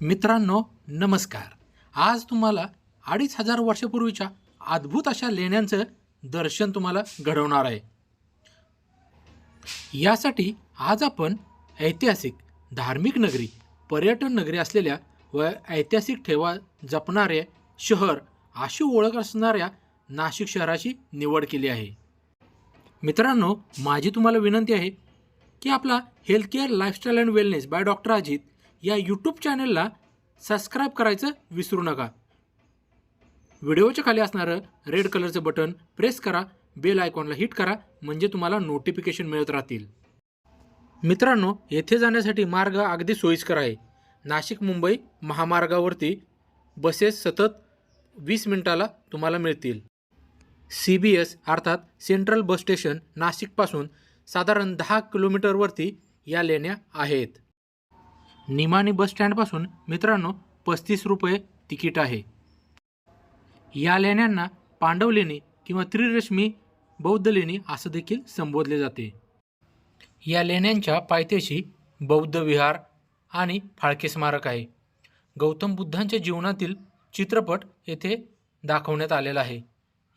मित्रांनो नमस्कार. आज तुम्हाला 2500 वर्षापूर्वीच्या अद्भुत अशा लेण्यांचं दर्शन तुम्हाला घडवणार आहे. यासाठी आज आपण ऐतिहासिक, धार्मिक नगरी, पर्यटन नगरी असलेल्या व ऐतिहासिक ठेवा जपणारे शहर अशी ओळख असणाऱ्या नाशिक शहराची निवड केली आहे. मित्रांनो, माझी तुम्हाला विनंती आहे की आपला healthcare lifestyle and wellness by doctor Ajit या यूट्यूब चॅनलला सबस्क्राईब करायचं विसरू नका. व्हिडिओच्या खाली असणारं रेड कलरचं बटन प्रेस करा, बेल आयकॉनला हिट करा, म्हणजे तुम्हाला नोटिफिकेशन मिळत राहतील. मित्रांनो, येथे जाण्यासाठी मार्ग अगदी सोयीस्कर आहे. नाशिक मुंबई महामार्गावरती बसेस सतत 20 मिनिटाला तुम्हाला मिळतील. CBS अर्थात सेंट्रल बस स्टेशन नाशिकपासून साधारण 10 किलोमीटरवरती या लेण्या आहेत. निमाणी बस स्टँडपासून मित्रांनो 35 रुपये तिकीट आहे. या लेण्यांना पांडव लेणी किंवा त्रिरश्मी बौद्ध लेणी असं देखील संबोधले जाते. या लेण्यांच्या पायथ्याशी बौद्ध विहार आणि फाळके स्मारक आहे. गौतम बुद्धांच्या जीवनातील चित्रपट येथे दाखवण्यात आलेला आहे.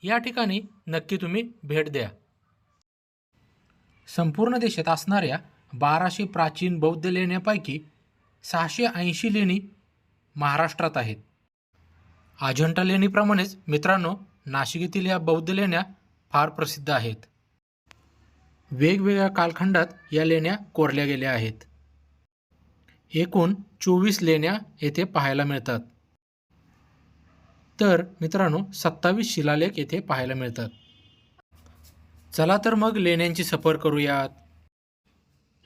या ठिकाणी नक्की तुम्ही भेट द्या. संपूर्ण देशात असणाऱ्या 1200 प्राचीन बौद्ध लेण्यांपैकी 680 लेणी महाराष्ट्रात आहेत. अजंठा लेणीप्रमाणेच मित्रांनो नाशिक येथील या बौद्ध लेण्या फार प्रसिद्ध आहेत. वेगवेगळ्या कालखंडात या लेण्या कोरल्या गेल्या आहेत. एकूण 24 लेण्या येथे पाहायला मिळतात. तर मित्रांनो 27 शिलालेख येथे पाहायला मिळतात. चला तर मग लेण्यांची सफर करूयात.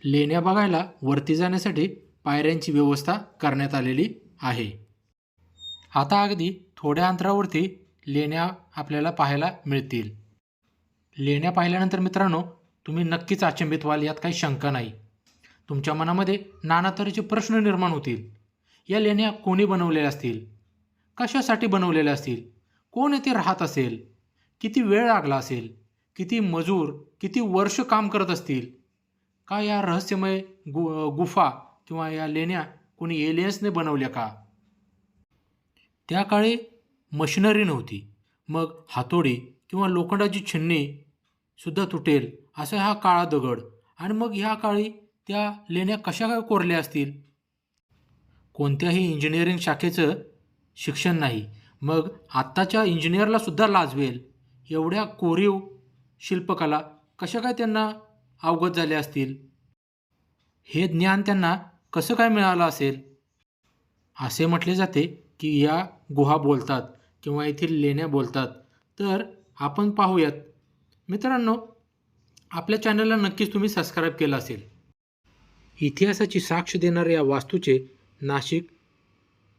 लेण्या बघायला वरती जाण्यासाठी पायऱ्यांची व्यवस्था करण्यात आलेली आहे. आता अगदी थोड्या अंतरावरती लेण्या आपल्याला पाहायला मिळतील. लेण्या पाहिल्यानंतर मित्रांनो तुम्ही नक्कीच अचंबित व्हाल, यात काही शंका नाही. तुमच्या मनामध्ये नाना तऱ्हेचे प्रश्न निर्माण होतील. या लेण्या कोणी बनवलेल्या असतील, कशासाठी बनवलेल्या असतील, कोण येथे राहत असेल, किती वेळ लागला असेल, किती मजूर किती वर्ष काम करत असतील, का या रहस्यमय गुफा किंवा या लेण्या कोणी एलियन्सने बनवल्या का? त्या काळी मशिनरी नव्हती, मग हातोडी किंवा लोखंडाची छिन्नी सुद्धा तुटेल असा हा काळा दगड, आणि मग ह्या काळी त्या लेण्या कशा काय कोरल्या असतील? कोणत्याही इंजिनिअरिंग शाखेचं शिक्षण नाही, मग आत्ताच्या इंजिनिअरला सुद्धा लाजवेल एवढ्या कोरीव शिल्पकला कशा काय त्यांना अवगत झाल्या असतील? हे ज्ञान त्यांना कसं काय मिळालं असेल? असे म्हटले जाते की या गुहा बोलतात किंवा येथील लेण्या बोलतात. तर आपण पाहूयात. मित्रांनो, आपल्या चॅनलला नक्कीच तुम्ही सबस्क्राईब केलं असेल. इतिहासाची साक्ष देणाऱ्या या वास्तूचे नाशिक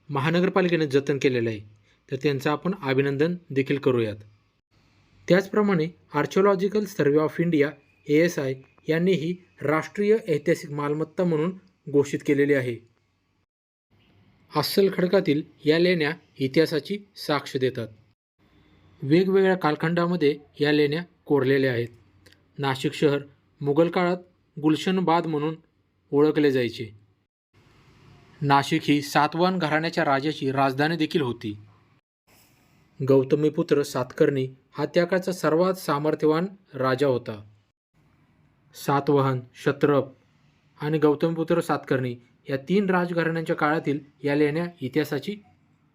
महानगरपालिकेने जतन केलेलं आहे, तर त्यांचं आपण अभिनंदन देखील करूयात. त्याचप्रमाणे archaeological survey of India ASI यांनीही राष्ट्रीय ऐतिहासिक मालमत्ता म्हणून घोषित केलेली आहे. अस्सल खडकातील या लेण्या इतिहासाची साक्ष देतात. वेगवेगळ्या कालखंडामध्ये या लेण्या कोरलेल्या आहेत. नाशिक शहर मुघल काळात गुलशनबाद म्हणून ओळखले जायचे. नाशिक ही सातवाहन घराण्याच्या राजाची राजधानी देखील होती. गौतमीपुत्र सातकर्णी हा त्या काळचा सर्वात सामर्थ्यवान राजा होता. सातवाहन, क्षत्रप आणि गौतमीपुत्र सातकर्णी या 3 राजघराण्यांच्या काळातील या लेण्या इतिहासाची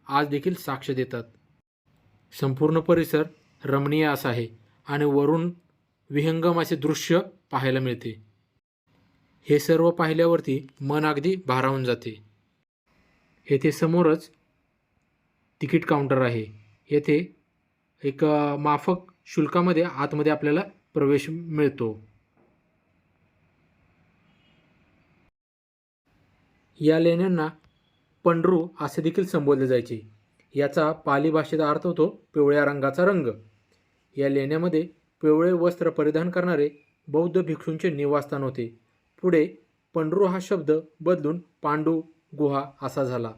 आज देखील साक्ष देतात. संपूर्ण परिसर रमणीय असा आहे आणि वरून विहंगम असे दृश्य पाहायला मिळते. हे सर्व पाहिल्यावरती मन अगदी भारावून जाते. येथे समोरच तिकीट काउंटर आहे. येथे एक माफक शुल्कामध्ये आतमध्ये आपल्याला प्रवेश मिळतो. या लेण्यांना पंढरू असे देखील संबोधले जायचे. याचा पाली भाषेत अर्थ होतो पिवळ्या रंगाचा रंग. या लेण्यामध्ये पिवळे वस्त्र परिधान करणारे बौद्ध भिक्षूंचे निवासस्थान होते. पुढे पंढरू हा शब्द बदलून पांडू गुहा असा झाला.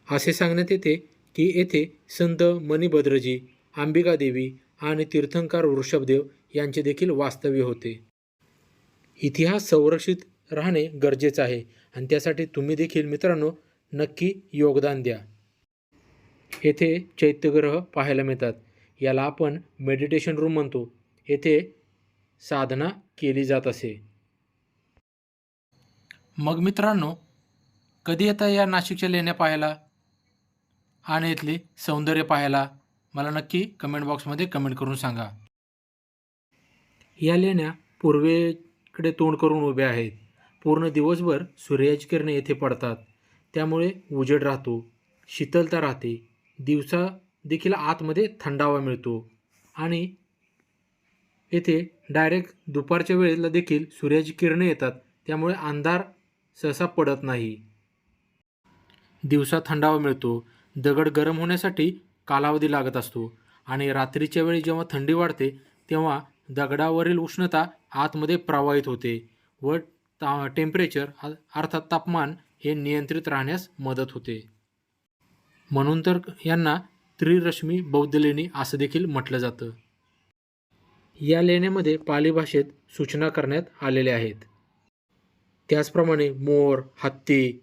असे सांगण्यात येते की येथे संत मणिभद्रजी, अंबिकादेवी आणि तीर्थंकर वृषभदेव यांचे देखील वास्तव्य होते. इतिहास संरक्षित राहणे गरजेचं आहे आणि त्यासाठी तुम्ही देखील मित्रांनो नक्की योगदान द्या. येथे चैत्यग्रह पाहायला मिळतात. याला आपण मेडिटेशन रूम म्हणतो. येथे साधना केली जात असे. मग मित्रांनो, कधी येता या नाशिकच्या लेण्या पाहायला आणि इथले सौंदर्य पाहायला मला नक्की कमेंट बॉक्समध्ये कमेंट करून सांगा. या लेण्या पूर्वेकडे तोंड करून उभ्या आहेत. पूर्ण दिवसभर सूर्याची किरणे येथे पडतात. त्यामुळे उजेड राहतो, शीतलता राहते. दिवसा देखील आतमध्ये थंडावा मिळतो आणि येथे डायरेक्ट दुपारच्या वेळेला देखील सूर्याची किरणे येतात. त्यामुळे अंधार सहसा पडत नाही. दिवसा थंडावा मिळतो. दगड गरम होण्यासाठी कालावधी लागत असतो आणि रात्रीच्या वेळी जेव्हा थंडी वाढते तेव्हा दगडावरील उष्णता आतमध्ये प्रवाहित होते व टेम्परेचर अर्थात तापमान हे नियंत्रित राहण्यास मदत होते. म्हणून तर यांना त्रिरश्मी बौद्ध लेणी असं देखील म्हटलं जातं. या लेण्यामध्ये पाली भाषेत सूचना करण्यात आलेल्या आहेत. त्याचप्रमाणे मोर, हत्ती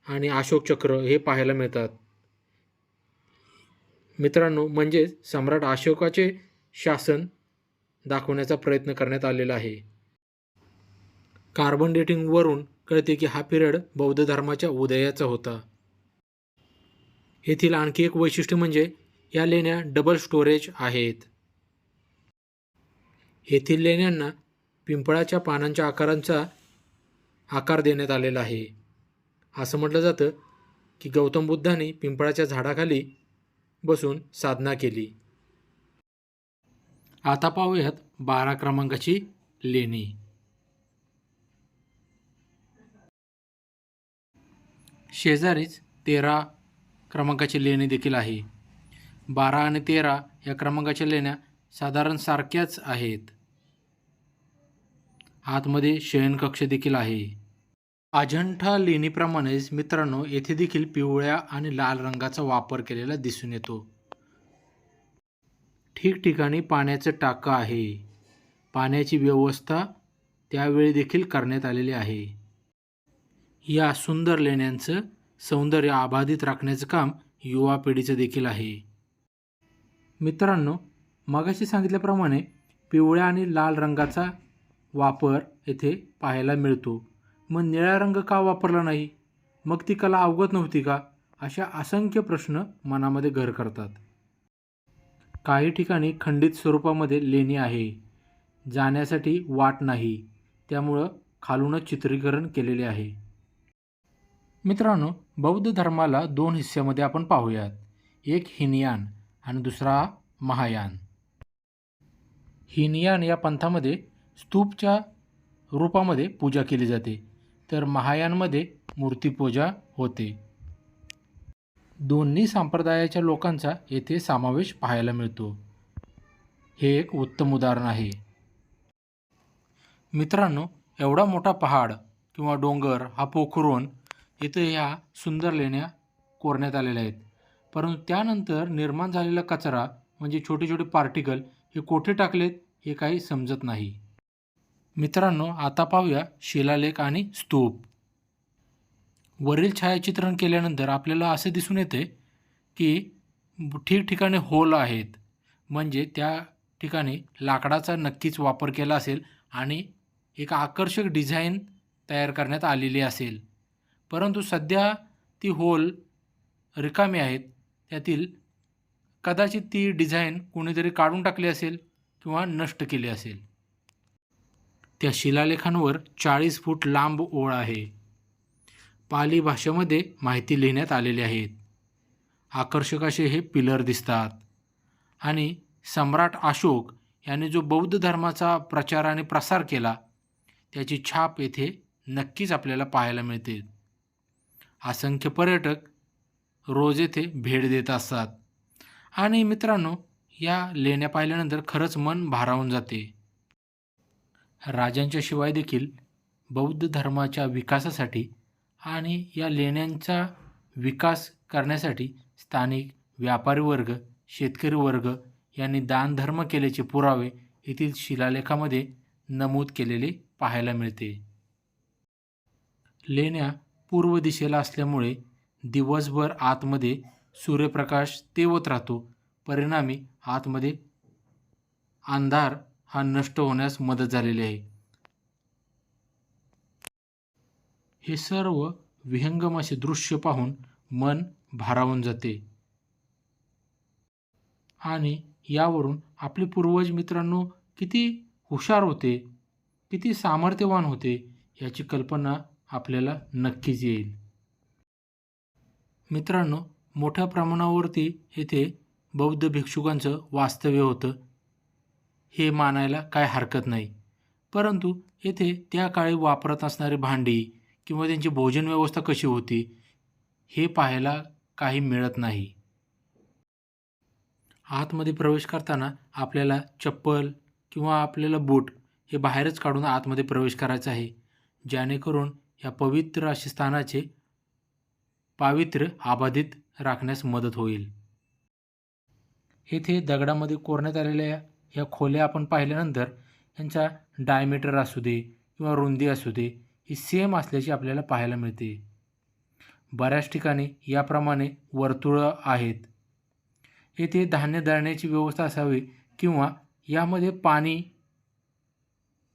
आणि अशोक चक्र हे पाहायला मिळतात. मित्रांनो, म्हणजेच सम्राट अशोकाचे शासन दाखवण्याचा प्रयत्न करण्यात आलेला आहे. कार्बन डेटिंगवरून कळते की हा पिरियड बौद्ध धर्माच्या उदयाचा होता. येथील आणखी एक वैशिष्ट्य म्हणजे या लेण्या डबल स्टोरेज आहेत. येथील लेण्यांना पिंपळाच्या पानांच्या आकारांचा आकार देण्यात आलेला आहे. असं म्हटलं जातं की गौतम बुद्धांनी पिंपळाच्या झाडाखाली बसून साधना केली. आता पाहूयात 12 क्रमांकाची लेणी. शेजारीच 13 क्रमांकाची लेणी देखील आहे. 12 आणि 13 या क्रमांकाच्या लेण्या साधारण सारख्याच आहेत. आतमध्ये शयनकक्ष देखील आहे. अजंठा लेणीप्रमाणेच मित्रांनो, येथे देखील पिवळ्या आणि लाल रंगाचा वापर केलेला दिसून येतो. ठिकठिकाणी पाण्याचं टाकं आहे. पाण्याची व्यवस्था त्यावेळी देखील करण्यात आलेली आहे. या सुंदर लेण्यांचं सौंदर्य अबाधित राखण्याचं काम युवा पिढीचं देखील आहे. मित्रांनो, मगाशी सांगितल्याप्रमाणे पिवळ्या आणि लाल रंगाचा वापर येथे पाहायला मिळतो. मग निळा रंग का वापरला नाही? मग ती कला अवगत नव्हती का? अशा असंख्य प्रश्न मनामध्ये घर करतात. काही ठिकाणी खंडित स्वरूपामध्ये लेणी आहे. जाण्यासाठी वाट नाही, त्यामुळं खालूनच चित्रीकरण केलेले आहे. मित्रांनो, बौद्ध धर्माला 2 हिस्स्यामध्ये आपण पाहूयात. एक हिनयान आणि दुसरा महायान. हिनयान या पंथामध्ये स्तूपच्या रूपामध्ये पूजा केली जाते, तर महायानमध्ये मूर्तीपूजा होते. दोन्ही संप्रदायाच्या लोकांचा येथे समावेश पाहायला मिळतो. हे एक उत्तम उदाहरण आहे. मित्रांनो, एवढा मोठा पहाड किंवा डोंगर हा पोखरून इथे ह्या सुंदर लेण्या कोरण्यात आलेल्या आहेत. परंतु त्यानंतर निर्माण झालेला कचरा म्हणजे छोटे छोटे पार्टिकल हे कोठे टाकलेत हे काही समजत नाही. मित्रांनो, आता पाहूया शिलालेख आणि स्तूप. वरील छायाचित्रण केल्यानंतर आपल्याला असे दिसून येते की ठिकठिकाणी होल आहेत. म्हणजे त्या ठिकाणी लाकडाचा नक्कीच वापर केला असेल आणि एक आकर्षक डिझाईन तयार करण्यात आलेली असेल. परंतु सध्या ती होल रिकामी आहेत. त्यातील कदाचित ती डिझाईन कोणीतरी काढून टाकली असेल किंवा नष्ट केली असेल. त्या शिलालेखांवर 40 फूट लांब ओळ आहे. पाली भाषेमध्ये माहिती लिहिण्यात आलेली आहेत. आकर्षक असे हे पिलर दिसतात आणि सम्राट अशोक यांनी जो बौद्ध धर्माचा प्रचार आणि प्रसार केला त्याची छाप येथे नक्कीच आपल्याला पाहायला मिळते. असंख्य पर्यटक रोज येथे भेट देत असतात आणि मित्रांनो, या लेण्या पाहिल्यानंतर खरंच मन भारावून जाते. राजांच्या शिवाय देखील बौद्ध धर्माच्या विकासासाठी आणि या लेण्यांचा विकास करण्यासाठी स्थानिक व्यापारी वर्ग, शेतकरी वर्ग यांनी दानधर्म केल्याचे पुरावे येथील शिलालेखामध्ये नमूद केलेले पाहायला मिळते. लेण्या पूर्व दिशेला असल्यामुळे दिवसभर आतमध्ये सूर्यप्रकाश तेवत राहतो. परिणामी आतमध्ये अंधार हा नष्ट होण्यास मदत झालेली आहे. हे सर्व विहंगम असे दृश्य पाहून मन भारावून जाते आणि यावरून आपले पूर्वज मित्रांनो किती हुशार होते, किती सामर्थ्यवान होते याची कल्पना आपल्याला नक्कीच येईल. मित्रांनो, मोठ्या प्रमाणावरती येथे बौद्ध भिक्षुकांचं वास्तव्य होतं हे मानायला काय हरकत नाही. परंतु येथे त्या काळी वापरत असणारी भांडी किंवा त्यांची भोजन व्यवस्था कशी होती हे पाहायला काही मिळत नाही. आतमध्ये प्रवेश करताना आपल्याला चप्पल किंवा आपल्याला बूट हे बाहेरच काढून आतमध्ये प्रवेश करायचा आहे, जेणेकरून या पवित्र अशा स्थानाचे पावित्र्य अबाधित राखण्यास मदत होईल. येथे दगडामध्ये कोरण्यात आलेल्या या खोल्या आपण पाहिल्यानंतर यांचा डायमीटर असू दे किंवा रुंदी असू दे ही सेम असल्याची आपल्याला पाहायला मिळते. बऱ्याच ठिकाणी याप्रमाणे वर्तुळं आहेत. येथे धान्य दळण्याची व्यवस्था असावी किंवा यामध्ये पाणी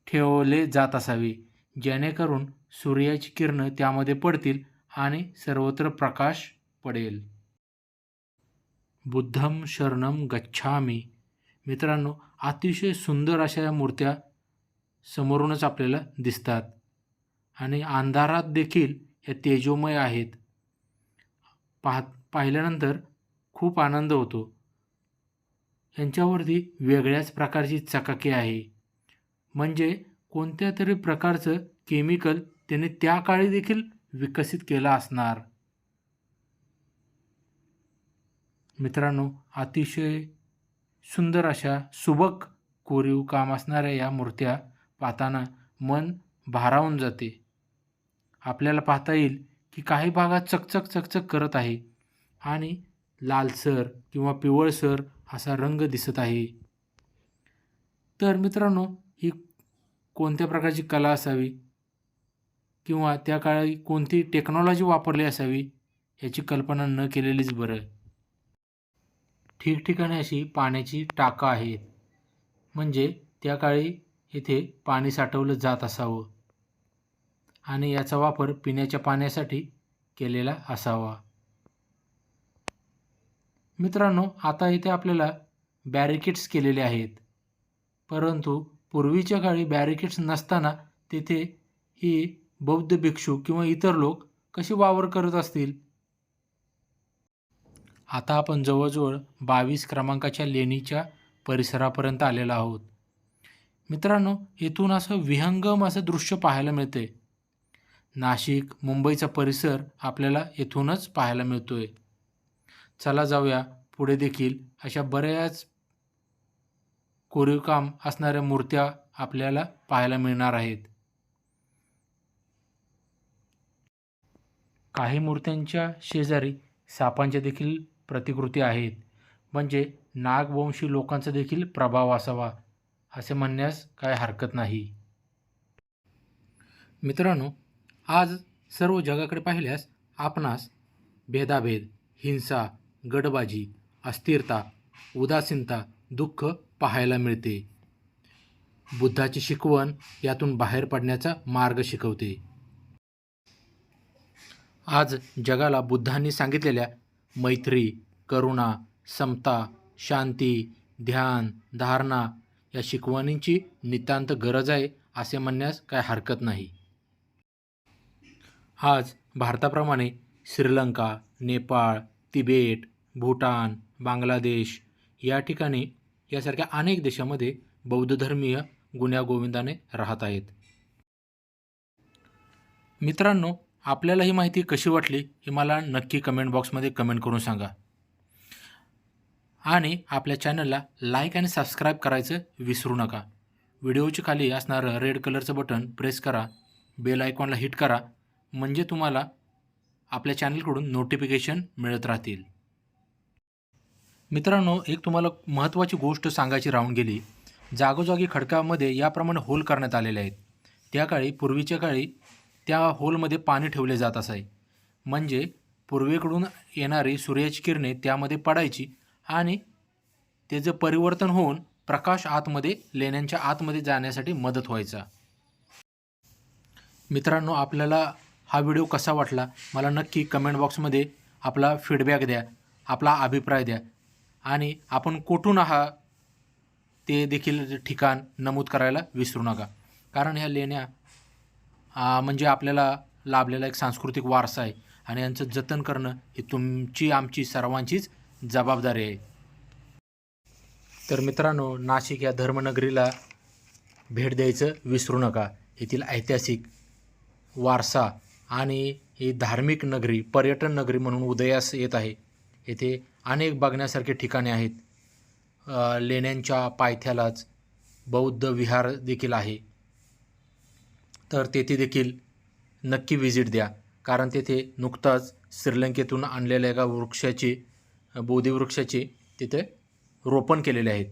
ठेवले जात असावे, जेणेकरून सूर्याची किरणं त्यामध्ये पडतील आणि सर्वत्र प्रकाश पडेल. बुद्धं शरणं गच्छामी. मित्रांनो, अतिशय सुंदर अशा या मूर्त्या समोरूनच आपल्याला दिसतात आणि अंधारात देखील या तेजोमय आहेत. पाहिल्यानंतर खूप आनंद होतो. यांच्यावरती वेगळ्याच प्रकारची चकाकी आहे, म्हणजे कोणत्या तरी प्रकारचं केमिकल त्याने त्या काळी देखील विकसित केलं असणार. मित्रांनो, अतिशय सुंदर अशा सुबक कोरीव काम असणाऱ्या या मूर्त्या पाहताना मन भारावून जाते. आपल्याला पाहता येईल की काही भागात चकचक चकचक करत आहे आणि लालसर किंवा पिवळसर असा रंग दिसत आहे. तर मित्रांनो, ही कोणत्या प्रकारची कला असावी किंवा त्या काळी कोणती टेक्नॉलॉजी वापरली असावी याची कल्पना न केलेलीच बरं. ठिकठिकाणी अशी पाण्याची टाकं आहेत, म्हणजे त्या काळी येथे पाणी साठवलं जात असावं आणि याचा वापर पिण्याच्या पाण्यासाठी केलेला असावा. मित्रांनो, आता इथे आपल्याला बॅरिकेड्स केलेले आहेत, परंतु पूर्वीच्या काळी बॅरिकेड्स नसताना तिथे ही बौद्ध भिक्षू किंवा इतर लोक कसे वावर करत असतील. आता आपण जवळजवळ 22 क्रमांकाच्या लेणीच्या परिसरापर्यंत आलेलो आहोत. मित्रांनो, इथून असं विहंगम असं दृश्य पाहायला मिळते. नाशिक मुंबईचा परिसर आपल्याला इथूनच पाहायला मिळतोय. चला जाऊया पुढे देखील अशा बऱ्याच कोरीवकाम असणाऱ्या मूर्त्या आपल्याला पाहायला मिळणार आहेत. काही मूर्त्यांच्या शेजारी सापांच्या देखील प्रतिकृती आहेत, म्हणजे नागवंशी लोकांचा देखील प्रभाव असावा असे म्हणण्यास काय हरकत नाही. मित्रांनो, आज सर्व जगाकडे पाहिल्यास आपणास भेदाभेद, हिंसा, गडबाजी, अस्थिरता, उदासीनता, दुःख पाहायला मिळते. बुद्धाची शिकवण यातून बाहेर पडण्याचा मार्ग शिकवते. आज जगाला बुद्धांनी सांगितलेल्या मैत्री, करुणा, समता, शांती, ध्यान, धारणा या शिकवणींची नितांत गरज आहे असे म्हणण्यास काय हरकत नाही. आज भारताप्रमाणे श्रीलंका, नेपाळ, तिबेट, भूटान, बांगलादेश या ठिकाणी यासारख्या अनेक देशामध्ये बौद्ध धर्मीय गुण्यागोविंदाने राहत आहेत. मित्रांनो, आपल्याला ही माहिती कशी वाटली हे मला नक्की कमेंट बॉक्समध्ये कमेंट करून सांगा आणि आपल्या चॅनलला लाईक आणि सबस्क्राईब करायचं विसरू नका. व्हिडिओच्या खाली असणारं रेड कलरचं बटन प्रेस करा, बेल आयकॉनला हिट करा, म्हणजे तुम्हाला आपल्या चॅनलकडून नोटिफिकेशन मिळत राहतील. मित्रांनो, एक तुम्हाला महत्त्वाची गोष्ट सांगायची राहून गेली. जागोजागी खडकामध्ये याप्रमाणे होल करण्यात आलेले आहेत. त्या काळी पूर्वीच्या काळी त्या होलमध्ये पाणी ठेवले जात असाय, म्हणजे पूर्वेकडून येणारी सूर्याची किरणे त्यामध्ये पडायची आणि त्याचं परिवर्तन होऊन प्रकाश आतमध्ये लेण्यांच्या आतमध्ये जाण्यासाठी मदत व्हायचा. मित्रांनो, आपल्याला हा व्हिडिओ कसा वाटला मला नक्की कमेंट बॉक्समध्ये आपला फीडबॅक द्या, आपला अभिप्राय द्या आणि आपण कुठून आहात ते देखील ठिकाण नमूद करायला विसरू नका. कारण ह्या लेण्या म्हणजे आपल्याला लाभलेला एक सांस्कृतिक वारसा आहे आणि यांचं जतन करणं ही तुमची आमची सर्वांचीच जबाबदारी आहे. तर मित्रांनो, नाशिक या धर्मनगरीला भेट द्यायचं विसरू नका. येथील ऐतिहासिक वारसा आणि ही धार्मिक नगरी, पर्यटन नगरी म्हणून उदयास येत आहे. येथे अनेक बघण्यासारखे ठिकाणे आहेत. लेण्यांच्या पायथ्यालाच बौद्ध विहार देखील आहे. तर तेथे देखील नक्की व्हिजिट द्या. कारण तेथे नुकताच श्रीलंकेतून आणलेल्या एका वृक्षाची, बोधिवृक्षाची तिथे रोपण केलेले आहेत.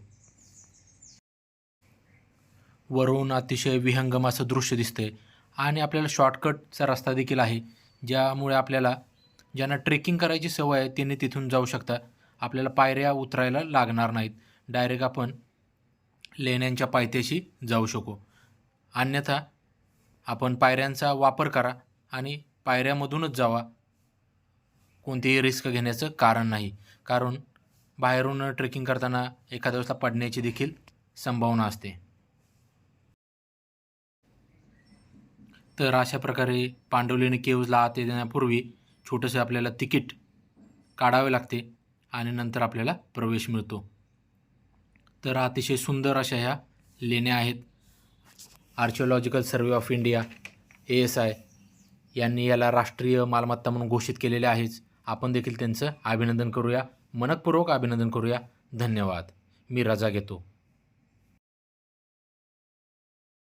वरून अतिशय विहंगम असं दृश्य दिसतंय आणि आपल्याला शॉर्टकटचा रस्ता देखील आहे, ज्यामुळे आपल्याला ज्यांना ट्रेकिंग करायची सवय आहे त्यांनी तिथून जाऊ शकता. आपल्याला पायऱ्या उतरायला लागणार नाहीत. डायरेक्ट आपण लेण्यांच्या पायथ्याशी जाऊ शकू. अन्यथा आपण पायऱ्यांचा वापर करा आणि पायऱ्यामधूनच जावा. कोणतीही रिस्क घेण्याचं कारण नाही. कारण बाहेरून ट्रेकिंग करताना एखाद्या वेळेला पडण्याची देखील संभावना असते. तर अशा प्रकारे पांडवलेणी केव्जला आत येण्यापूर्वी छोटंसं आपल्याला तिकीट काढावे लागते आणि नंतर आपल्याला प्रवेश मिळतो. तर अतिशय सुंदर अशा ह्या लेण्या आहेत. Archaeological survey of India ASI यांनी याला राष्ट्रीय मालमत्ता म्हणून घोषित केलेले आहेच. आपण देखील त्यांचं अभिनंदन करूया, मनःपूर्वक अभिनंदन करूया. धन्यवाद. मी रजा घेतो.